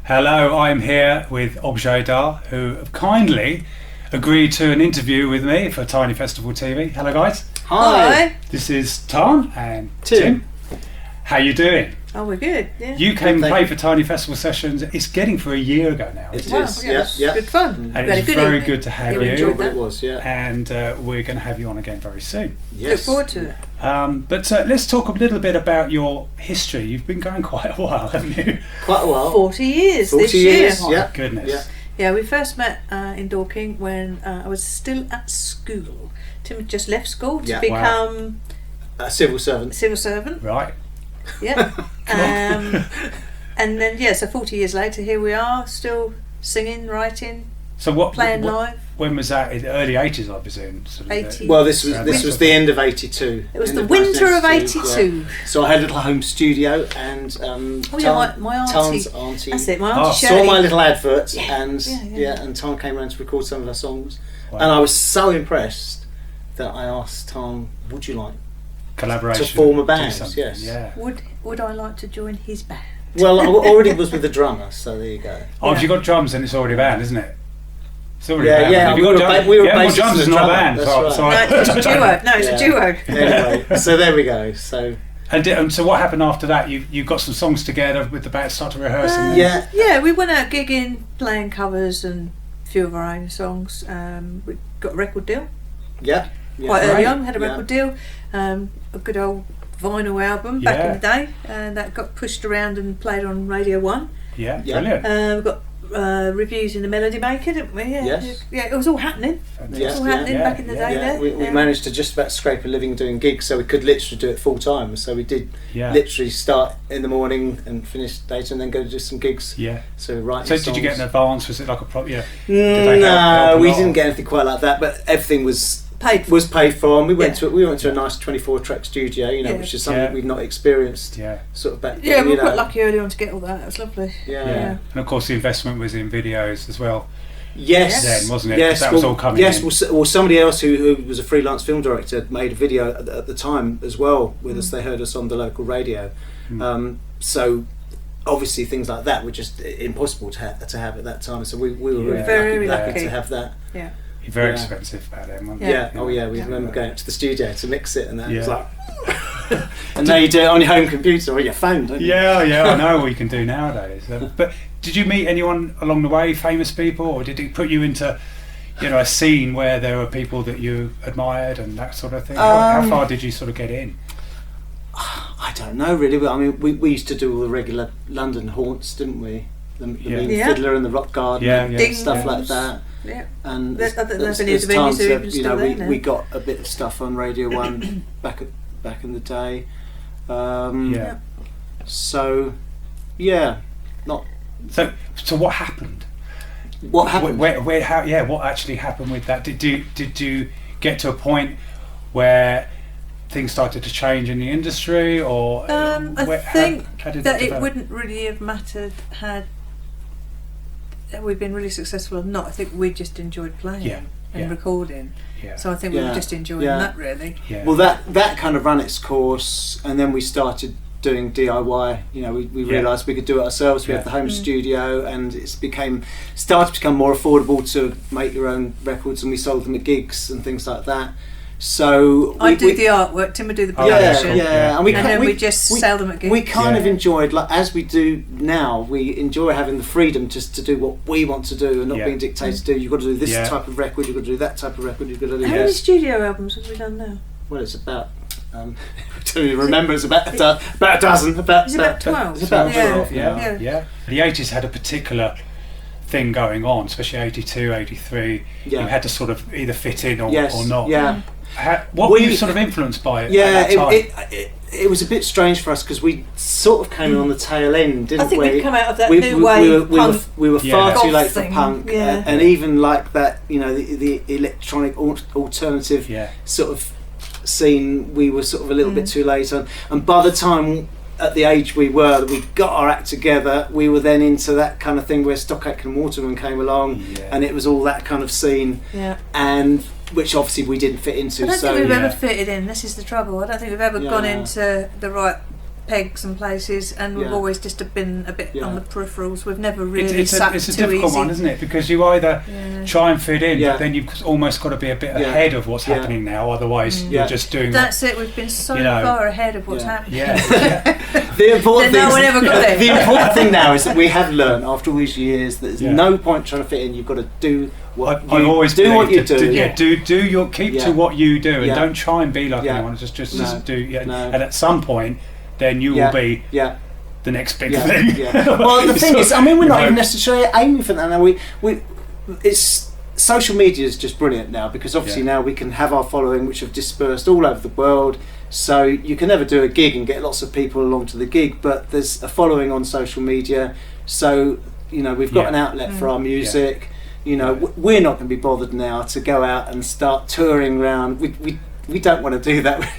Hello, I'm here with Objayda, who have kindly agreed to an interview with me for Tiny Festival TV. Hello, guys. Hi. This is Tarn and Tim. How you doing? Oh, we're good. Yeah. You came and played for Tiny Festival Sessions. It's getting for a year ago now. It is. Yeah. Good fun. And it's very good to have you. Enjoyed that. It was, yeah. And we're going to have you on again very soon. Look forward to it. But let's talk a little bit about your history. You've been going quite a while, haven't you? Quite a while. 40 years 40 this year. years, Oh, yeah. my goodness. Yeah. Yeah, we first met in Dorking when I was still at school. Tim had just left school to Yeah. become A civil servant. civil servant. Right. Yeah. And then, so 40 years later, here we are, still singing, writing, So what? playing live. When was that? In the early 80s, I presume. Sort of, 80s. Well, this around was that the end of '82. It was End the of winter of 1982, '82. yeah. So I had a little home studio, and My auntie. Tarn's auntie That's it, my auntie Oh, Shirley. saw my little adverts, Yeah, and yeah. and Tarn came around to record some of her songs, Wow. and I was so impressed that I asked Tarn, "Would you like collaboration to form a do band?" something, Yes. Yeah. Would I like to join his band? Well, I already was with the drummer, so there you go. Oh, if you've got drums, then it's already a band, isn't it? It's already Yeah, a band. yeah, If you've got drums, we were yeah, well, bassists drums is and not a drummer, band. that's So, right. No, it's a duo. No, it's a Yeah. duo. Anyway, so there we go. So And so what happened after that? You got some songs together with the band, started rehearsing. yeah, We went out gigging, playing covers and a few of our own songs. We got a record deal yeah, quite early Great. on. Had a record deal, a good old vinyl album back in the day, and that got pushed around and played on Radio 1. Yeah, Yeah. brilliant. We got reviews in the Melody Maker, didn't we? Yeah, Yes. yeah, it was all happening. It was all happening back in the day. Yeah, there. we managed to just about scrape a living doing gigs, so we could literally do it full time. So we did Yeah. literally start in the morning and finish later, and then go to do some gigs. Yeah. So writing. So did you get an songs. advance? Was it like a prop? Yeah. Did they help No, a we lot? didn't get anything quite like that, but everything was Paid for. paid for, and we went Yeah. to a nice 24-track studio, Yeah. which is something Yeah. we've not experienced Yeah. sort of back. Yeah, we you were quite know. lucky early on to get all that. It was lovely. Yeah. Yeah. Yeah. And of course, the investment was in videos as well. Yes, Then, wasn't it? Yes, 'Cause that was all coming yes, in. well, somebody else who was a freelance film director made a video at the time as well with us. They heard us on the local radio, so obviously things like that were just impossible to have at that time. So we were really Very lucky lucky. to have that. Yeah. Very Yeah. expensive back then, wasn't Yeah. it? Oh yeah, we Yeah. remember going up to the studio to mix it, and that was Yeah. like. And now you do it on your home computer or your phone, don't you? Yeah, I know what you can do nowadays. But did you meet anyone along the way, famous people, or did it put you into, a scene where there were people that you admired and that sort of thing? How far did you sort of get in? I don't know really, but I mean, we used to do all the regular London haunts, didn't we? The Mean Yeah. Fiddler and the Rock Garden, Yeah, and yeah. stuff Ding like dongs. that. Yeah. And There's as any of the Tarn venues said, even still there now. we got a bit of stuff on Radio 1 back in the day. Yeah. So, yeah, not So what happened? what happened. Where, how? Yeah, what actually happened with that? Did you get to a point where things started to change in the industry, or I think how did that it develop? wouldn't really have mattered had we've been really successful or not. I think we just enjoyed playing Yeah, and yeah. recording. Yeah. So I think we were Yeah, just enjoying yeah. that really. Yeah. Well, that kind of ran its course, and then we started doing DIY. We Yeah. realised we could do it ourselves. We Yeah. had the home studio, and started to become more affordable to make your own records, and we sold them at gigs and things like that. So I do the artwork, Tim would do the Oh, yeah, production. yeah, And then we just sell them at gigs. We kind of Yeah. enjoyed, like as we do now, we enjoy having the freedom just to do what we want to do and not Yeah. being dictated to do. You've got to do this Yeah. type of record, you've got to do that type of record, you've got to do How Yeah. many this. studio albums have we done now? Well, it's about. I don't even remember. It's about a dozen. It's about 12. It's about Yeah. 12. Yeah. Yeah. The 80s had a particular thing going on, especially 82, 83. Yeah. You had to sort of either fit in or, Yes. or not. Yeah. What were you sort of influenced by it Yeah. at that time? It was a bit strange for us because we sort of came in on the tail end, didn't we? I think we'd come out of that we, new we, wave we punk were Yeah. far too goth late for thing, punk, yeah. and even like that, the electronic alternative Yeah. sort of scene. We were sort of a little bit too late on, and by the time at the age we were, that we got our act together, we were then into that kind of thing where Stock Aitken and Waterman came along, Yeah. and it was all that kind of scene, Yeah. and which obviously we didn't fit into. I don't so think we've yeah. ever fitted in. This is the trouble. I don't think we've ever Yeah. gone into the right pegs and places, and we've always just been a bit on the peripherals. We've never really it's a difficult one, isn't it? Because you either try and fit in, but then you've almost got to be a bit ahead of what's happening now. Otherwise, you're just doing. That's it. We've been so far ahead of what's happening. The important no one ever got there. The important thing now is that we have learned after all these years that there's no point trying to fit in. You've got to do what I've always do. What you do. Do your keep to what you do, and don't try and be like anyone. Just do. And at some point, then you will be the next big thing. Well, the thing is, I mean, we're not even necessarily aiming for that now. It's social media is just brilliant now, because obviously now we can have our following, which have dispersed all over the world. So you can never do a gig and get lots of people along to the gig, but there's a following on social media. So we've got an outlet for our music. We're not going to be bothered now to go out and start touring around. We don't want to do that.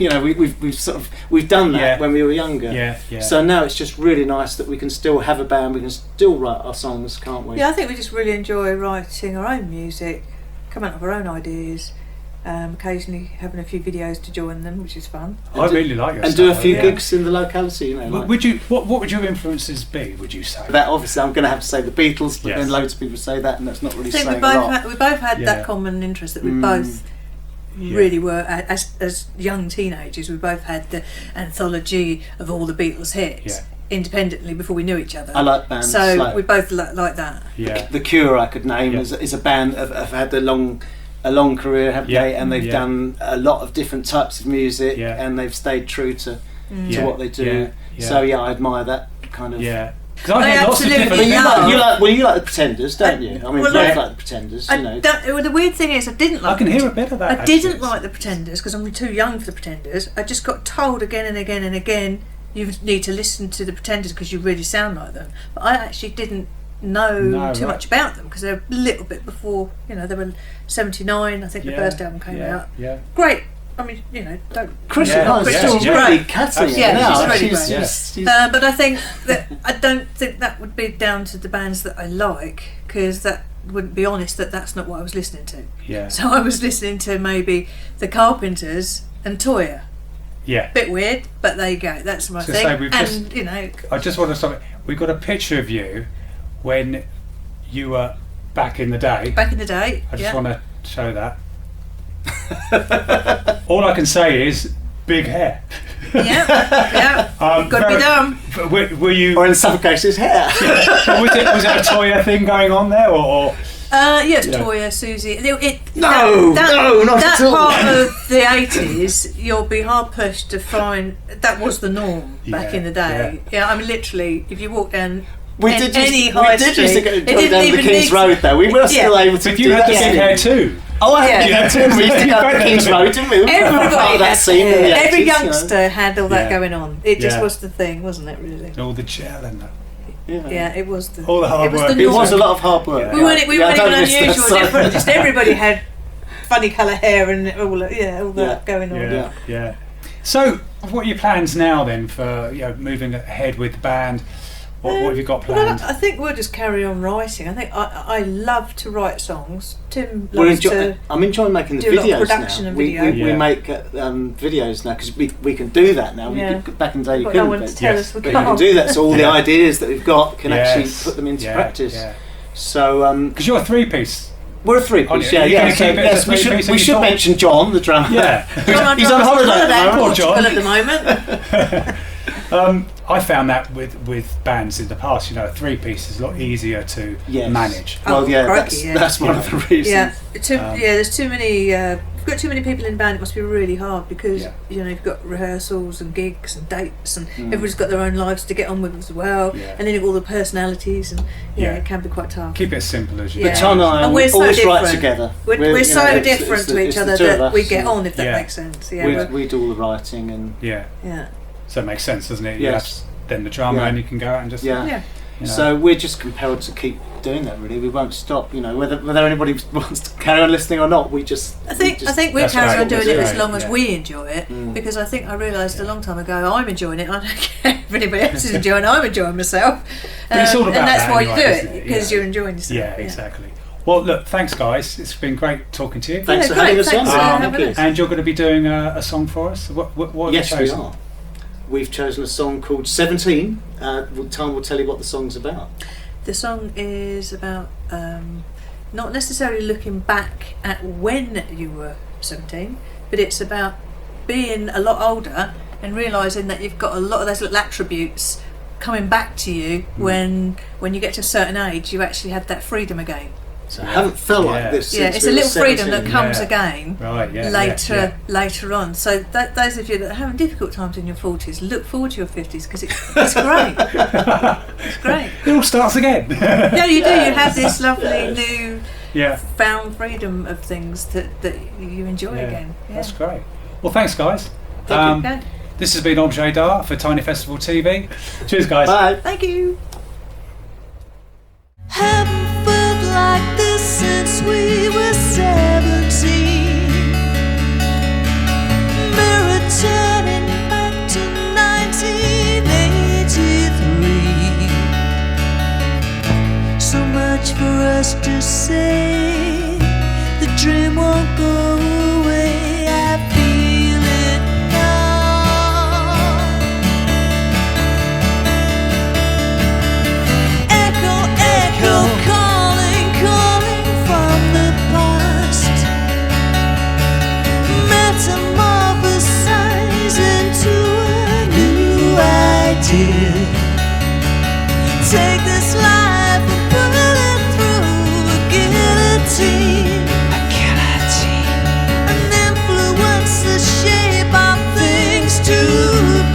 We've done that when we were younger. So now it's just really nice that we can still have a band. We can still write our songs, can't we? Yeah, I think we just really enjoy writing our own music, coming up with our own ideas. Occasionally having a few videos to join them, which is fun. I really like it. And do a few gigs in the locality. Would you? What would your influences be? Would you say that? Obviously, I'm going to have to say the Beatles, but then loads of people say that, and that's not really saying a lot. We both had that common interest that we both really were as young teenagers. We both had the anthology of all the Beatles hits. Independently before we knew each other. I like bands. So we both like that. The Cure I could name as a band have had a long career, haven't they? And they've done a lot of different types of music, and they've stayed true to what they do. So I admire that kind of. Because I hear lots of different. You like the Pretenders, don't you? I mean, both like the Pretenders. The weird thing is, I didn't like. I can hear a bit of that. I didn't like the Pretenders because I'm too young for the Pretenders. I just got told again and again and again, you need to listen to the Pretenders because you really sound like them. But I actually didn't know too much about them because they're a little bit before. They were 79. I think the first album came out. Great. I mean, don't. Crystal Crystal's really cutting it now. She's really great. But I think that I don't think that would be down to the bands that I like, because that wouldn't be honest. That's not what I was listening to. So I was listening to maybe the Carpenters and Toyah. Bit weird, but there you go. That's my thing. I just want to stop it. We've got a picture of you when you were back in the day. I just want to show that. All I can say is big hair. Got to be done. Were you? Or in some cases, hair. Was it a Toyah thing going on there, or? Yes, Toyah, Susie. Not at all. That part of the 80s, you'll be hard pushed to find that was the norm back in the day. I mean, literally, if you walk down. We did used to go down the King's Road though. We were still able to do that. But you had the big hair too. Oh, I had that too. We used to go up the King's Road, didn't we? Every youngster had all that going on. It just was the thing, wasn't it, really? And all the gel and that. It was all the hard work. It was a lot of hard work. We weren't even unusual or different. Just everybody had funny colour hair and all that going on. So, what are your plans now then for moving ahead with the band? What have you got planned? I think we'll just carry on writing. I think I love to write songs. Tim loves I'm enjoying making the videos a lot of production now. And video. We make videos now because we can do that now. Back in the day you couldn't. No one to tell us we can't. We can do that. So all the ideas that we've got can actually put them into practice. So because you're a three-piece. We're a three-piece. We should mention John, the drummer. He's on holiday at the moment. I found that with bands in the past, a three-piece is a lot easier to manage. Well, that's one of the reasons. There's too many. If you've got too many people in the band, it must be really hard because you've got rehearsals and gigs and dates, and everybody's got their own lives to get on with as well. And then you've got all the personalities, and it can be quite tough. Keep it as simple as you can. But Tarn and I always write together. We're so different to each other that we get on, if that makes sense. We do all the writing and so it makes sense, doesn't it? Yes. Then the drummer and you can go out and just So we're just compelled to keep doing that. Really, we won't stop. Whether anybody wants to carry on listening or not, we just. I think we'll carry on doing it as long as we enjoy it, because I think I realised a long time ago I'm enjoying it. I don't care if anybody else is enjoying it. I'm enjoying myself, and that's why you do it, because you're enjoying yourself. Yeah, exactly. Well, look, thanks guys. It's been great talking to you. Thanks for having us on. And you're going to be doing a song for us. What yes, we are. we've chosen a song called 17. Tarn will tell you what the song's about. The song is about not necessarily looking back at when you were 17, but it's about being a lot older and realising that you've got a lot of those little attributes coming back to you when you get to a certain age. You actually have that freedom again. So I haven't felt like this since it's we a were little 17. freedom that comes again later on. So those of you that are having difficult times in your 40s, look forward to your 50s, because it's great. It's great. It all starts again. Yeah, you do. You have this lovely new Yeah. found freedom of things that you enjoy again. Yeah. That's great. Well, thanks, guys. Thank you. This has been Objayda for Tiny Festival TV. Cheers, guys. Bye. Thank you. Haven't felt like this since we were 17. Mirror turning back to 1983. So much for us to say. The dream won't go away. I feel it now. Echo, echo, calling, calling from the past. Metamorphosize into a new idea. Take this life and pull it through a guillotine. An influence the shape of things to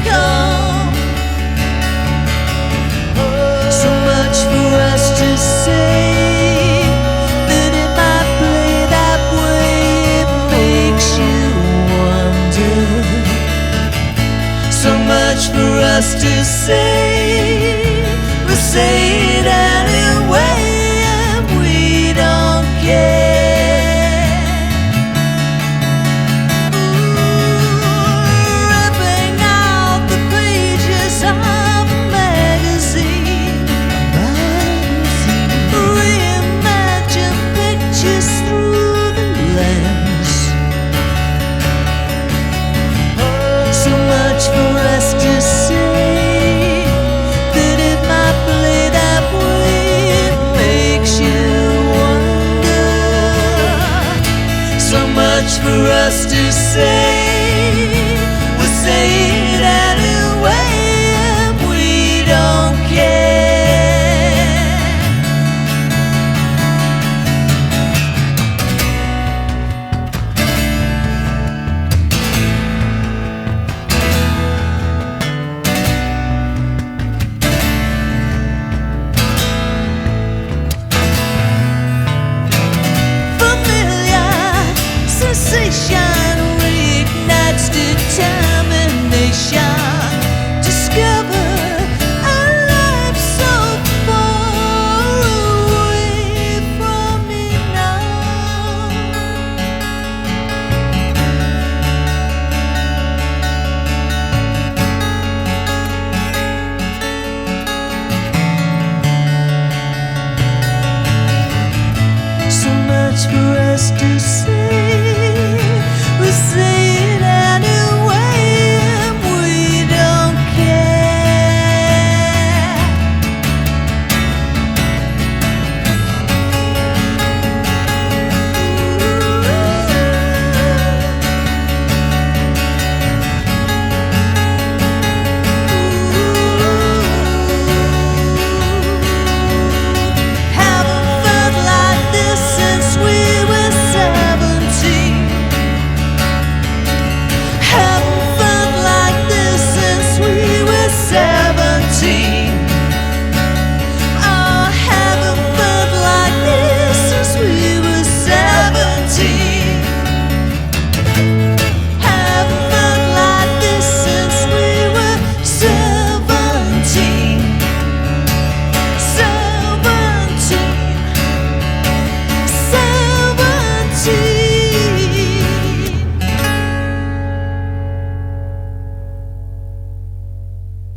come. So much for us to say, that if I play that way, it makes you wonder. So much for us to say, we'll say it anyway, and we don't care. Ripping out the pages of a magazine. Reimagine pictures through the lens. So much for us to say, that if I play that way, it makes you wonder. So much for us to say, we'll say it anyway, and we don't care. Familiar sensation reignites determination. Discover a life so far away from me now. So much for us to say, we say it anyway, and we don't care. Haven't felt like this since we were 17. Haven't felt like this since we were 17. Oh, haven't felt like this since we were 17.